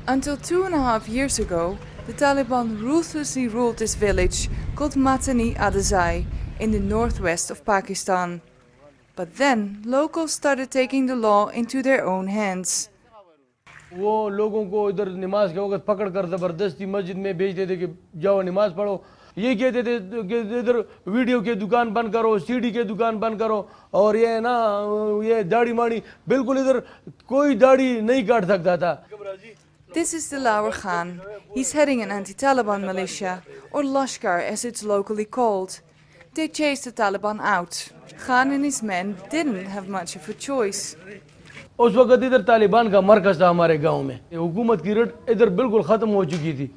Until 2.5 years ago, the Taliban ruthlessly ruled this village called Matani Adezai in the northwest of Pakistan. But then locals started taking the law into their own hands. वो लोगों को इधर नमाज के वक्त पकड़ कर ज़बरदस्ती मस्जिद में भेजते थे कि जाओ नमाज पढ़ो, ये कहते थे कि इधर वीडियो की दुकान बंद करो, सीडी की दुकान बंद करो, और ये ना ये दाढ़ी माड़ी, बिल्कुल इधर कोई दाढ़ी नहीं काट सकता था. This is Dilawar Khan. He's heading an anti-Taliban militia, or Lashkar as it's locally called. They chased the Taliban out. Khan and his men didn't have much of a choice. उस वक्त इधर तालिबान का मरकज़ था हमारे गांव में. हुकूमत की रट इधर बिल्कुल ख़त्म हो चुकी थी.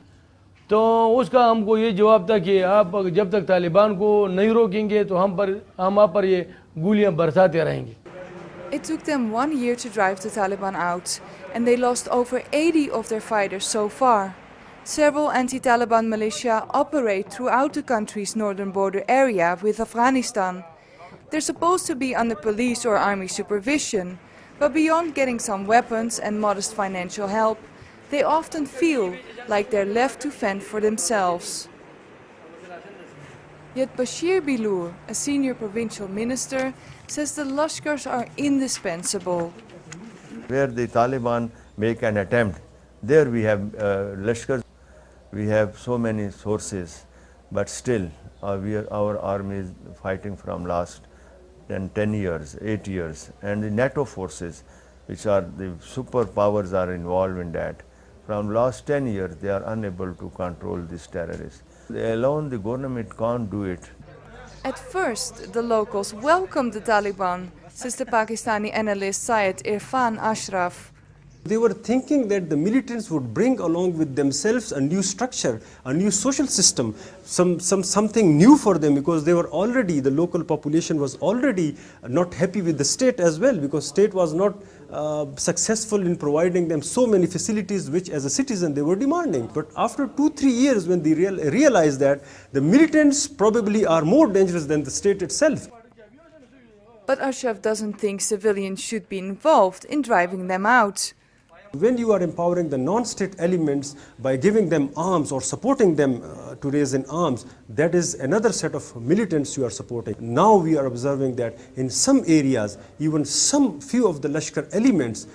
तो उसका हमको ये जवाब था कि आप जब तक तालिबान को नहीं रोकेंगे तो हम आप पर ये गोलियां बरसाते रहेंगे. It took them 1 year to drive the Taliban out, and they lost over 80 of their fighters so far. Several anti-Taliban militia operate throughout the country's northern border area with Afghanistan. They're supposed to be under police or army supervision, but beyond getting some weapons and modest financial help, they often feel like they're left to fend for themselves. Yet Bashir Bilour, a senior provincial minister, says the Lashkars are indispensable. Where the Taliban make an attempt, there we have Lashkar, we have so many sources, but still our army is fighting from last 10 years, 8 years, and the NATO forces, which are the superpowers, are involved in that. From last 10 years, they are unable to control these terrorists. Alone, the government can't do it. At first, the locals welcomed the Taliban, says the Pakistani analyst Syed Irfan Ashraf. They were thinking that the militants would bring along with themselves a new structure, a new social system, something new for them, because they were already, the local population was already not happy with the state as well, because state was not successful in providing them so many facilities which as a citizen they were demanding. But after 2-3 years, when they realized that the militants probably are more dangerous than the state itself. But Ashraf doesn't think civilians should be involved in driving them out. When you are empowering the non-state elements by giving them arms or supporting them to raise in arms, that is another set of militants you are supporting. Now we are observing that in some areas, even some few of the Lashkar elements,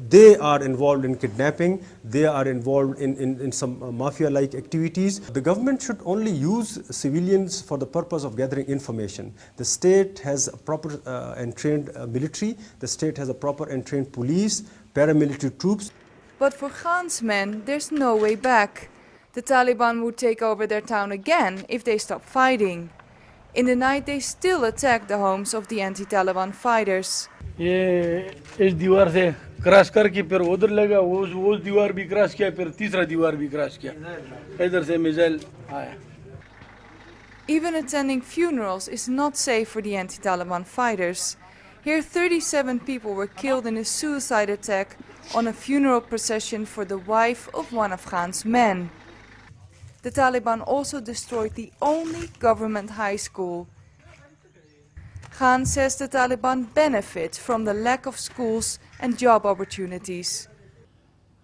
they are involved in kidnapping, they are involved in some mafia-like activities. The government should only use civilians for the purpose of gathering information. The state has a proper and trained military, the state has a proper and trained police, paramilitary troops. But for Khan's men, there's no way back. The Taliban would take over their town again if they stop fighting. In the night, they still attack the homes of the anti-Taliban fighters. ये इस दीवार से cross करके फिर उधर लगा, वो दीवार भी क्रॉस किया, फिर तीसरा दीवार भी क्रॉस किया, इधर से मिसाइल आया. Even attending funerals is not safe for the anti-Taliban fighters. Here 37 people were killed in a suicide attack on a funeral procession for the wife of one of Khan's men. The Taliban also destroyed the only government high school. Khan says the Taliban benefit from the lack of schools and job opportunities.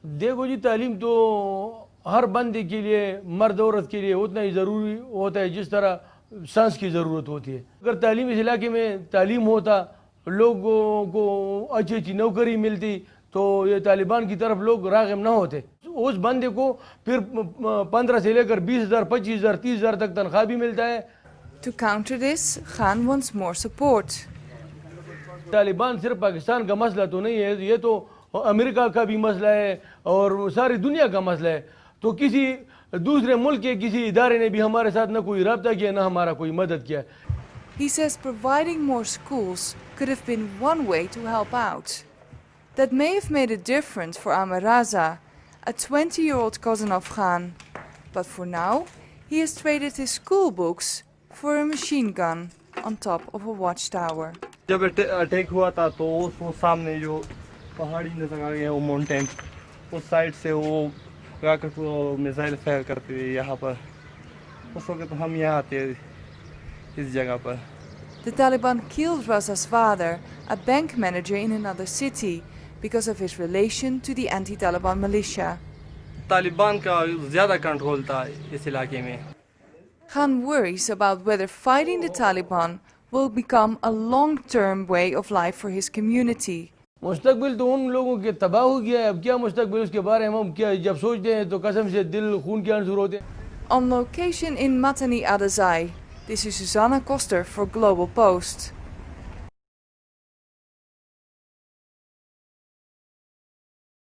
देखो जी, तालीम तो हर बंदे के लिए, मर्द औरत के लिए उतना ही ज़रूरी होता है जिस तरह सांस की ज़रूरत होती है. अगर तालीम इस इलाके में तालीम होता, लोगों को अच्छी अच्छी नौकरी मिलती, तो ये तालिबान की तरफ लोग राग़िब न होते. उस बंदे को फिर 15 से लेकर 20,000, 25,000, 30,000 तक तनख्वाह भी मिलता है. To counter this, Khan wants more support. Taliban सिर्फ पाकिस्तान का मसला तो नहीं है, ये तो अमेरिका का भी मसला है और सारी दुनिया का मसला है. तो किसी दूसरे मुल्क के किसी इदारे ने भी हमारे साथ न कोई रब्ता किया, न हमारा कोई मदद किया. He says providing more schools could have been one way to help out. That may have made a difference for Amar Raza, a 20-year-old cousin of Khan. But for now, he has traded his school books for a machine gun on top of a watchtower. जब attack हुआ था तो वो सामने जो पहाड़ी नजर आ गया, वो माउंटेन, उस साइड से वो रॉकेट वो मिसाइल फायर करते हुए यहाँ पर, उस वक्त हम यहाँ आते इस जगह पर. The Taliban killed Raza's father, a bank manager in another city, because of his relation to the anti-Taliban militia. Taliban का ज़्यादा कंट्रोल था इस इलाके में। Khan worries about whether fighting the Taliban will become a long-term way of life for his community. मुस्तकबिल तो उन लोगों के तबाह हो गया है, अब क्या मुस्तकबिल उसके बारे में हम क्या जब सोचते हैं तो कसम से दिल खून के आंसू होते हैं। On location in Matani Adezai, this is Susanna Koster for Global Post.